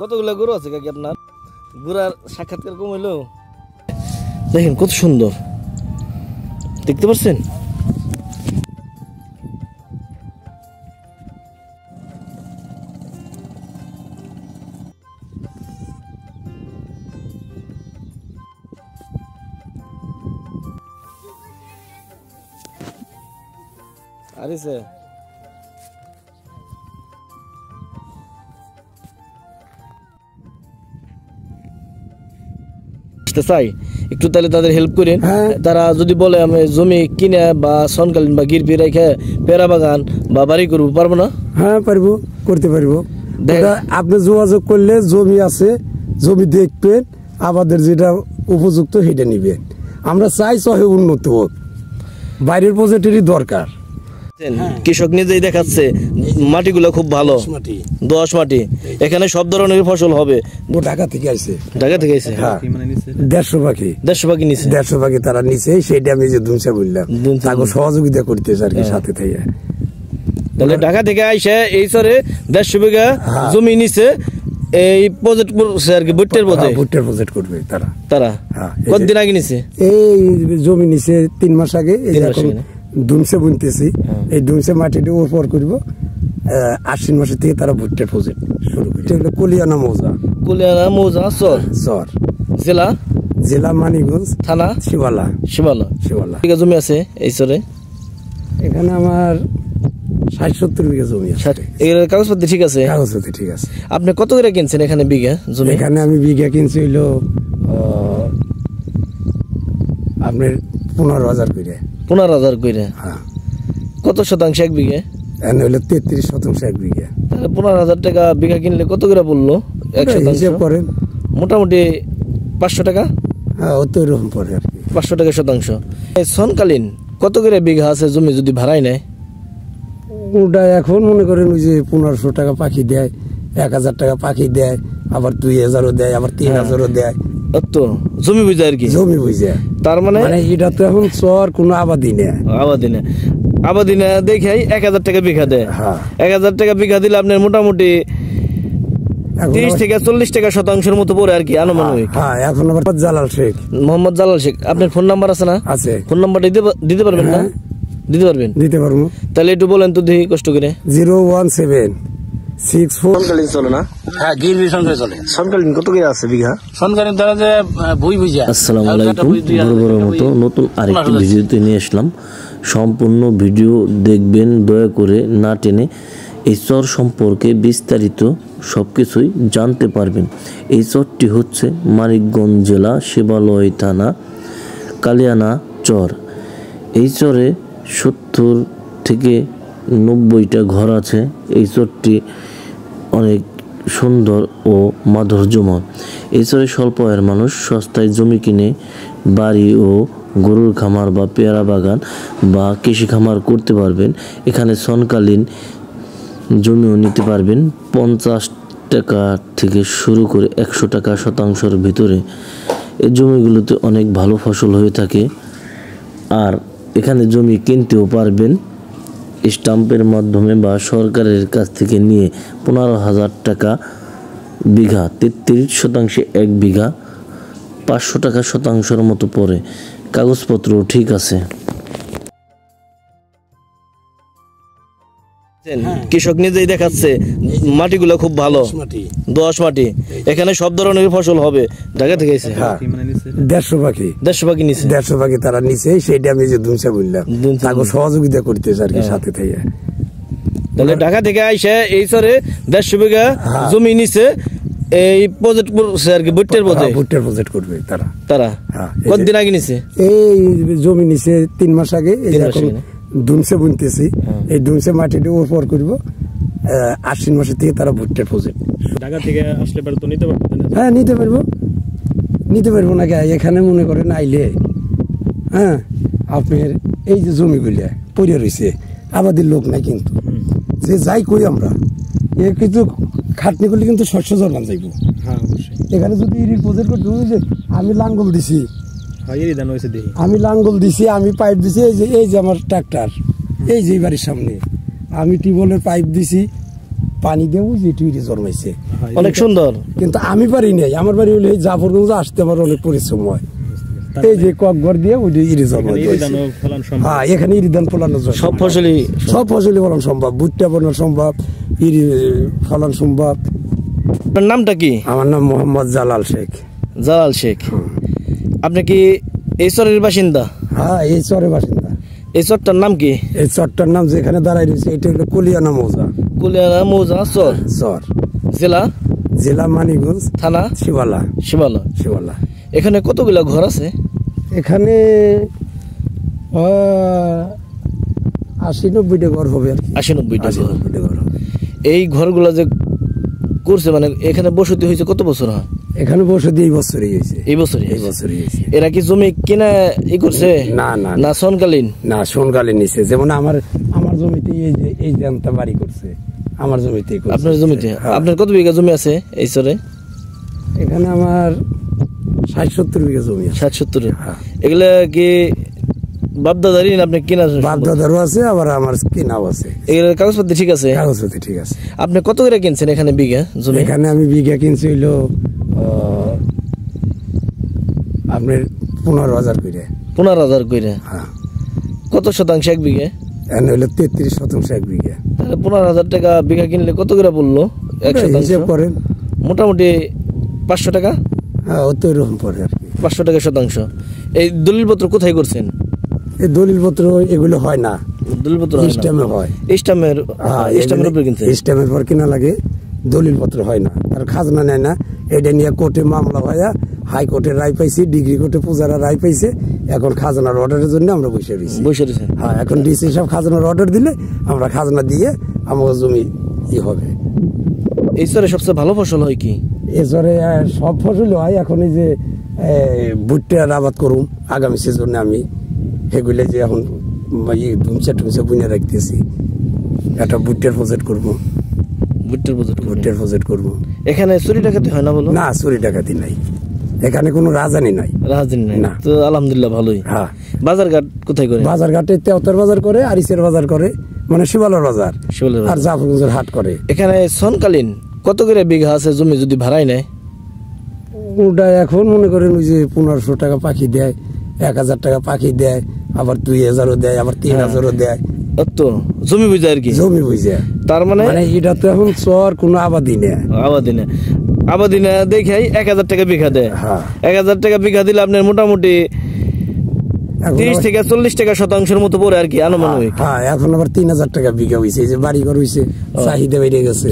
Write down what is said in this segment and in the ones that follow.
কতগুলো গরু আছে কাকি আপনার? গুড়ার সাক্ষাৎকার কম হইলো। দেখেন কত সুন্দর, দেখতে পাচ্ছেন? আরিছে চাই একটু, তাহলে তাদের হেল্প করেন। তারা যদি বলে আমি জমি কিনে বা সনকালীন বা গিরপি রেখে পেয়ারা বাগান বা বাড়ি করবো, পারবো না? হ্যাঁ পারবো, করতে পারবো। আপনি যোগাযোগ করলে জমি আছে, জমি দেখবেন, আমাদের যেটা উপযুক্ত সেটা নিবেন। আমরা চাই সহে উন্নত হোক, বাইরের প্রজেক্টেরই দরকার। কৃষক নিজেই দেখাচ্ছে মাটিগুলো খুব ভালো, দোআঁশ মাটি, এখানে সব ধরনের ফসল হবে। ঢাকা থেকে আসছে, ঢাকা থেকে আসছে। হ্যাঁ 150 পাখি, 150 পাখি নিছে, 150 পাখি তারা নিছে। সেইটা আমি যে দুমসা বললাম, তাকে সহযোগিতা করতেছে আর কি সাথে থেকে। তাহলে ঢাকা থেকে আইসে এই সরে 150 বিঘা জমি নিছে, এই প্রজেক্ট করছে আর কি, ভুট্টার প্রজেক্ট করবে তারা। কতদিন আগে নিছে? এই জমি নিছে 3 মাস আগে। এই এখন দুমসে বুনতেছি, এই দুমসে মাটিটা উপর করবো। আশ্বিন মাসের থেকে তারা ভুট্টার প্রজেক্ট শুরু করছে। কুলিয়ানা মৌজা, কুলিয়ানা মৌজা চর, জেলা মানিকগঞ্জ, থানা শিবালা। জমি আছে এই চরে? এখানে আমার 60-70 বিঘা জমি আছে। এর কাগজপত্র ঠিক আছে? কাগজপত্র ঠিক আছে। আপনি কত করে কিনছেন এখানে বিঘা জমি? এখানে আমি বিঘা কিনছি হইলো আপনার 15,000 করে। 15,000 করে? হ্যাঁ। কত শতাংশ এক বিঘে? এখানে হইলো 33% এক বিঘা। তাহলে 15,000 টাকা বিঘা কিনলে কত করে পড়লো? 1 শতাংশ করেন মোটামুটি 500 টাকা। হ্যাঁ অত এরকম পড়ে আর কি, 500 টাকা শতাংশ। সনকালীন কত করে বিঘা আছে জমি যদি ভাড়াই নেয়? ওটা এখন মনে করেন ওই যে 1500 টাকা পাখি দেয়, 1000 টাকা পাখি দেয়, আবার 2000ও দেয়, আবার 3000ও দেয়। তো জমি বুঝে আর কি, জমি বুঝে। তার মানে এটা তো এখন চর কোনো আবাদি নেই, আবাদি না দেখে 1000 টাকা বিঘা দেয়। 1000 টাকা বিঘা দিলে আপনার মোটামুটি 30 থেকে 40 টাকা শতাংশের মতো পড়ে আর কি আনুমানিক। এখন আবার জালাল শেখ, মোহাম্মদ জালাল শেখ। আপনার ফোন নাম্বার আছে না? আছে। ফোন নাম্বারটা দিতে পারবেন না? দিতে পারবেন? দিতে পারবো। তাহলে একটু বলেন তো দেখি কষ্ট করে। 01764 সনকালীন চলে না? হ্যাঁ গিরবি সনকালীন চলে। সনকালীন কত করে আছে বিঘা? সনকালীন ধরা যে ভুই বুঝা। আসসালামু আলাইকুম, বড় মতো নতুন আরেকটি ভিডিওতে নিয়ে আসলাম। সম্পূর্ণ ভিডিও দেখবেন, দয়া করে না টেনে। এই চর সম্পর্কে বিস্তারিত সবকিছুই জানতে পারবেন। এই চরটি হচ্ছে মানিকগঞ্জ জেলা শিবালয় থানা কালিয়ানা চর। এই চরে 70 থেকে 90টা ঘর আছে। এই চরটি অনেক সুন্দর ও মাধুর্যময়। এই চরে স্বল্প আয়ের মানুষ সস্তায় জমি কিনে বাড়ি ও গরুর খামার বা পেয়ারা বাগান বা কৃষি খামার করতে পারবেন। এখানে সনকালীন জমিও নিতে পারবেন। 50 টাকা থেকে শুরু করে 100 টাকা শতাংশের ভিতরে এই জমিগুলোতে অনেক ভালো ফসল হয়ে থাকে। আর এখানে জমি কিনতেও পারবেন স্টাম্পের মাধ্যমে বা সরকারের কাছ থেকে নিয়ে। 15,000 টাকা বিঘা, 33% 1 বিঘা, 500 টাকা শতাংশের মতো পড়ে। কাগজপত্র ঠিক আছে। কৃষক নিজেই দেখাচ্ছে মাটিগুলো খুব ভালো, দোআঁশ মাটি, এখানে সব ধরনের ফসল হবে। ঢাকা থেকে এসে 150 পাখি, 150 পাখি নিছে, 150 পাখি তারা নিছে। সেইটা আমি যে দুমসা বললাম, তাকে সহযোগিতা করতেছে আর কি সাথে থেকে। তাহলে ঢাকা থেকে আইসে এই সরে 150 বিঘা জমি নিছে, এই প্রজেক্ট করছে আর কি, ভুট্টার প্রজেক্ট করবে তারা। কতদিন আগে নিছে? এই জমি নিছে 3 মাস আগে। এই এখন দুমসে বুনতেছি, এই দুমসে মাটিটা উপর করবো। আশ্বিন মাসের থেকে তারা ভুট্টার প্রজেক্ট। ঢাকা থেকে আসলে তো নিতে পারবো? হ্যাঁ নিতে পারবো না। এখানে মনে করেন আইলে, হ্যাঁ আপনার এই যে জমিগুলা পড়ে রয়েছে, আবাদের লোক নাই, কিন্তু যে যাই কই আমরা কিন্তু খাটনি করলে কিন্তু শস্য জন্মাম যাইব। এখানে যদি ইরির প্রজেক্ট করতে, আমি লাঙ্গল দিছি, আমি পাইপ দিছি, এই যে আমার ট্রাক্টর, এই যে বাড়ির সামনে আমি টিউবওয়েলের পাইপ দিছি, পানি দিয়ে বুঝি টুইটি জন্মাইছে অনেক সুন্দর। কিন্তু আমি পারি নাই, আমার বাড়ি হলে জাফরগঞ্জ আসতে আমার অনেক পরিশ্রম হয়। এই যে ককঘর দিয়ে ওই ইরি জন্মাই, হ্যাঁ এখানে ইরি ধান ফলানো সব ফসলই ফলন সম্ভব, ভুট্টা ফলানো সম্ভব, ইরি ফলন সম্ভব। আপনার নামটা কি? আমার নাম মোহাম্মদ জালাল শেখ। জালাল শেখ, আপনি কি এই চরের বাসিন্দা? হ্যাঁ এই চরের বাসিন্দা। এই চরটার নাম কি? এই চরটার নাম যেখানে দাঁড়াই রয়েছে এটা হলো কুলিয়ানা মৌজা। কুলিয়ানা মৌজা চর। চর, জেলা মানিকগঞ্জ, থানা শিবালা। শিবালা। এখানে কতগুলা ঘর আছে? এখানে 80-90টা ঘর হবে আর কি। 80-90টা ঘর হবে। এই ঘরগুলা যে করছে, মানে এখানে বসতি হয়েছে কত বছর হয়? এখানে বসতি এই বছরই হয়েছে। এই বছরই হয়েছে। এরা কি জমি কিনা ই করছে? না সনকালীন। না সনকালীন নিছে। যেমন আমার জমিতে এই জানটা বাড়ি করছে, আমার জমিতে। আপনার জমিতে? আপনার কত বিঘা জমি আছে এই চরে? এখানে আমার 60-70 বিঘা জমি আছে। 60-70? এগুলা কি বাপদাদারই না আপনি কিনা? বাপদাদারও আছে, আবার আমার কেনাও আছে। এগুলোর কাগজপত্র ঠিক আছে? কাগজপত্র ঠিক আছে। আপনি কত করে কিনছেন এখানে বিঘা জমি? এখানে আমি বিঘা কিনছি হইলো আপনার 15,000 করে। 15,000 করে? হ্যাঁ। কত শতাংশ এক বিঘে? এখানে হইলো 33% এক বিঘা। তাহলে 15,000 টাকা বিঘা কিনলে কত করে পড়লো? হিসাব করেন, মোটামুটি 500 টাকা। হ্যাঁ অত এরকম পরে আর কি। 500 টাকা শতাংশ। এই দলিলপত্র কোথায় করছেন? এই দলিলপত্র এগুলো হয় না, দলিলপত্র ইস্টামে হয়। ইস্টামের উপরে কিনতে? ইস্টামের পর কিনা লাগে, দলিলপত্র হয় না। আর খাজনা নেয় না। এটা নিয়ে কোর্টে মামলা হয়, হাইকোর্টে রায় পাইছি, ডিগ্রি কোর্টে পূজারা রায় পাইছে। এখন খাজনার অর্ডারের জন্য আমরা বসে রয়েছি। হ্যাঁ, এখন ডিসি সাহেব খাজনার অর্ডার দিলে আমরা খাজনা দিয়ে আমার জমি হবে। এই চরে সবচেয়ে ভালো ফসল হয় কি? এই চরে সব ফসল হয়। এখন এই যে ভুট্টার আবাদ করুম আগামী সিজনে, আমি সেগুলো যে এখন ধুমসা টুমসা বুনে রাখতেছি। একটা ভুট্টার প্রজেক্ট করবো। ভুট্টার প্রজেক্ট করবো। এখানে চুরি ডাকাতি হয় না? বলো না, চুরি ডাকাতি নাই। এখানে কোনো রাজধানী নাই। না তো আলহামদুলিল্লাহ ভালোই। হ্যাঁ। বাজার ঘাট কোথায় করে? বাজার ঘাটে তেওতার বাজার করে, আরিসের বাজার করে, মানে শিবালার বাজার, আর জাফরগঞ্জের হাট করে। এখানে সনকালীন কত করে বিঘা আছে জমি যদি ভাড়াই নেয়? ওটা এখন মনে করেন ওই যে 1500 টাকা পাখি দেয়, 1000 টাকা পাখি দেয়, আবার 2000ও দেয়, আবার 3000ও দেয়। তো জমি বুঝে আর কি? জমি বুঝে। তার মানে এটা তো এখন চর কোনো আবাদি নেই। আবাদি না দেখাই 1000 টাকা বিঘা দেয়। 1000 টাকা বিঘা দিলে আপনার মোটামুটি 30 থেকে 40 টাকা শতাংশের মতো পড়ে আর কি আনুমানিক। হ্যাঁ, এখন আবার 3000 টাকা বিঘা হয়েছে। যে বাড়ি ঘর হয়েছে, চাহিদা বেড়ে গেছে।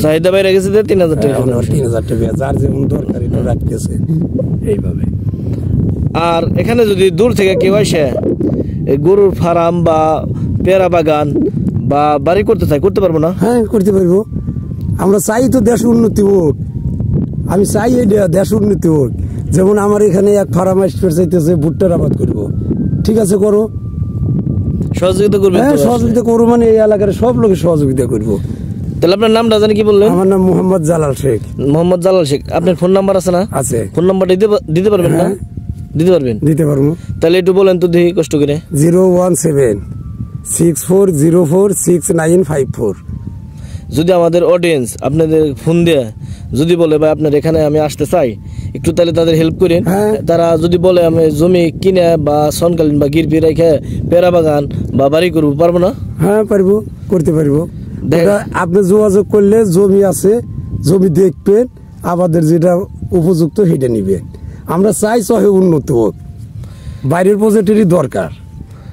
3000 টাকা। 3000 টাকা যার যেমন দরকার এটা রাখতেছে এইভাবে। আর এখানে যদি দূর থেকে কেউ আসে গরুর ফার্ম বা পেয়ারা বাগান বা বাড়ি করতে চাই, করতে পারবো না? হ্যাঁ, করতে পারবো। আমরা চাই তো দেশ উন্নতি হোক। আমি চাই এই দেশ উন্নতি হোক। যেমন আমার এখানে এক ফার্মাইস্ট চাইতেছে ভুট্টার আবাদ করবো, ঠিক আছে করো, সহযোগিতা করবে? হ্যাঁ, সহযোগিতা করবো। মানে এই এলাকার সব লোকের সহযোগিতা করবো। তাহলে আপনার নামটা জানি কি বললেন? আমার নাম মোহাম্মদ জালাল শেখ। মোহাম্মদ জালাল শেখ। আপনার ফোন নাম্বার আছে না? আছে। ফোন নাম্বারটা দিতে পারবেন না? দিতে পারবেন? দিতে পারবো। তাহলে একটু বলেন তো দেখি কষ্ট করে। 01764046954। যদি আমাদের অডিয়েন্স আপনাদের ফোন দিয়ে যদি বলে ভাই আপনার এখানে আমি আসতে চাই, একটু তাহলে তাদের হেল্প করেন। তারা যদি বলে আমি জমি কিনে বা সনকালীন বা গিরবি রেখে পেয়ারা বাগান বা বাড়ি করবো, পারবো না? হ্যাঁ পারবো, করতে পারবো। আপনি যোগাযোগ করলে জমি আছে, জমি দেখবেন, আমাদের যেটা উপযুক্ত সেটা নিবেন। আমরা চাই সহে উন্নত হোক। বাইরের প্রজেক্টেরই দরকার।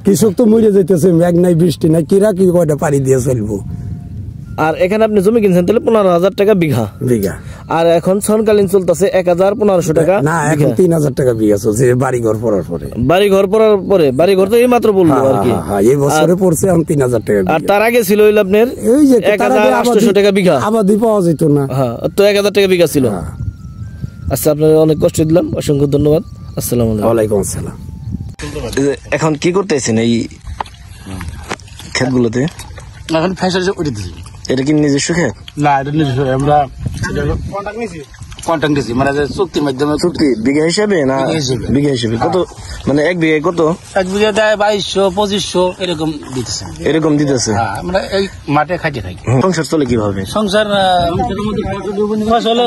কৃষক তো মরে যাইতেছে, মেঘ নাই, বৃষ্টি নাই, কিরা কি কয়টা পানি দিয়ে চলবো। আর এখানে আপনি জমি কিনছেন তাহলে 15,000 টাকা বিঘা। আর এখন সনকালীন চলতেছে 1500 টাকা। না, এখন 3000 টাকা বিঘা চলছে বাড়ি ঘর পড়ার পরে। বাড়ি ঘর তো এই মাত্র বললো আর কি। এই বছরে পড়ছে এখন 3000 টাকা। আর তার আগে ছিল হইলো আপনার 1800 টাকা বিঘা। আবাদি পাওয়া যেত না। হ্যাঁ, তো 1000 টাকা বিঘা ছিল। আচ্ছা, আপনার অনেক কষ্ট দিলাম, অসংখ্য ধন্যবাদ। আসসালামু আলাইকুম। ওয়ালাইকুম আসসালাম। এখন কি করতেছেন এই ক্ষেতগুলোতে? এখন ফ্যাশন উঠে দিচ্ছি। এটা কি নিজস্ব ক্ষেত? না, এটা নিজস্ব। আমরা কন্ট্রাক্ট নিয়েছি। কন্ট্যাক্ট দিয়েছি মানে যে চুক্তির মাধ্যমে। চুক্তি বিঘা হিসাবে না? বিঘা হিসেবে। বিঘা হিসাবে কত মানে এক বিঘায় কত? এক বিঘা দেয় 2200 2500 এরকম দিতেছে। এরকম দিতেছে? হ্যাঁ, আমরা এই মাঠে খাইতে থাকি। সংসার চলে কিভাবে? সংসার ফসল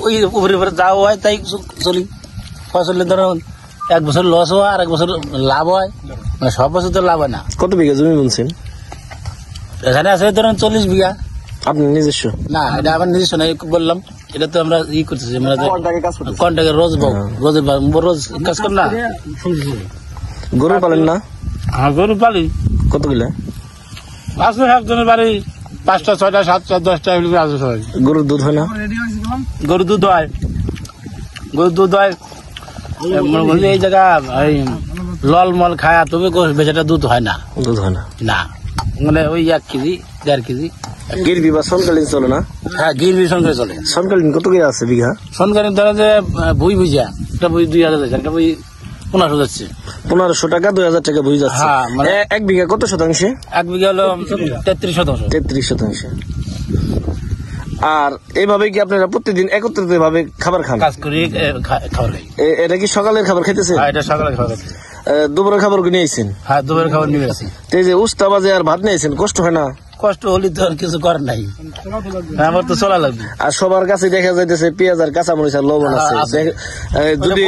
ওই উপরে উপরে যাওয়া হয় তাই চলি। ফসলে ধরো এক বছর লস হয় আর এক বছর লাভ হয়, মানে সব বছর তো লাভ হয় না। কত বিঘা জমি বুনছেন? এখানে আছে ধরেন 40 বিঘা। আপনি নিজস্ব? না, এটা আমার নিজস্ব না, বললাম এটা তো আমরা ই করতেছি, মানে কন্ট্রাক্টে রোজ রোজ কাজ কর না। গরু পালেন না? হ্যাঁ, গরু পালি। কত কিলো? আছে একজনের বাড়ি 5টা 6টা 7টা 10টা এগুলো আছে সবাই। গরুর দুধ হয় না? গরু দুধ হয়, গরু দুধ হয়। মনে বলছি এই জায়গা এই লল মল খায়া তুমি বেচাটা দুধ হয় না। দুধ হয় না? না, মানে ওই 1 কেজি 1.5 কেজি। গিরবি বা সনকালীন চলে না? হ্যাঁ, গিরবি সঙ্গে চলে। সনকালীন কত করে আছে বিঘা? সনকালীন ধরো যে বই বুঝা, একটা বই 2000 যাচ্ছে, একটা বই 1500 যাচ্ছে। 1500 টাকা 2000 টাকা বুঝে যাচ্ছে। হ্যাঁ, মানে এক বিঘা কত শতাংশে? 1 বিঘা হলো 33 শতাংশ। 33 শতাংশে। আর এইভাবে কি আপনারা প্রতিদিন একত্রিত ভাবে খাবার খান? কাজ করি, খাবার খাই। এটা কি সকালের খাবার খাইতেছেন? হ্যাঁ, এটা সকালে খাবার খাই। দুপুরের খাবার নিয়ে আইছেন? হ্যাঁ, দুপুরের খাবার নিয়ে আসি। এই যে উস্তা বাজে আর ভাত নিয়েছেন, কষ্ট হয় না? কষ্ট হলে তো আর কিছু করার নাই, আমার তো চলা লাগবে। আর সবার কাছে দেখা যাইতেছে পেঁয়াজ আর কাঁচামরিচ আর লবণ আছে। যদি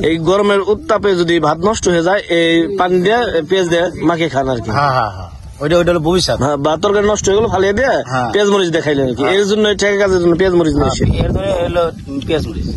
এই গরমের উত্তাপে যদি ভাত নষ্ট হয়ে যায়, এই পানি দিয়ে পেঁয়াজ দিয়ে মাখিয়ে খান আর কি। হ্যাঁ হ্যাঁ হ্যাঁ, ওইটা হলো ভবিষ্যৎ। বা তরকারি নষ্ট হয়ে গেলো ফালিয়ে দিয়ে পেঁয়াজ মরিচ দেখাইলেন আর কি। এর জন্য ঠেকে কাজের জন্য পেঁয়াজ মরিচ নিয়েছে। এর ধরে হলো পেঁয়াজ মরিচ।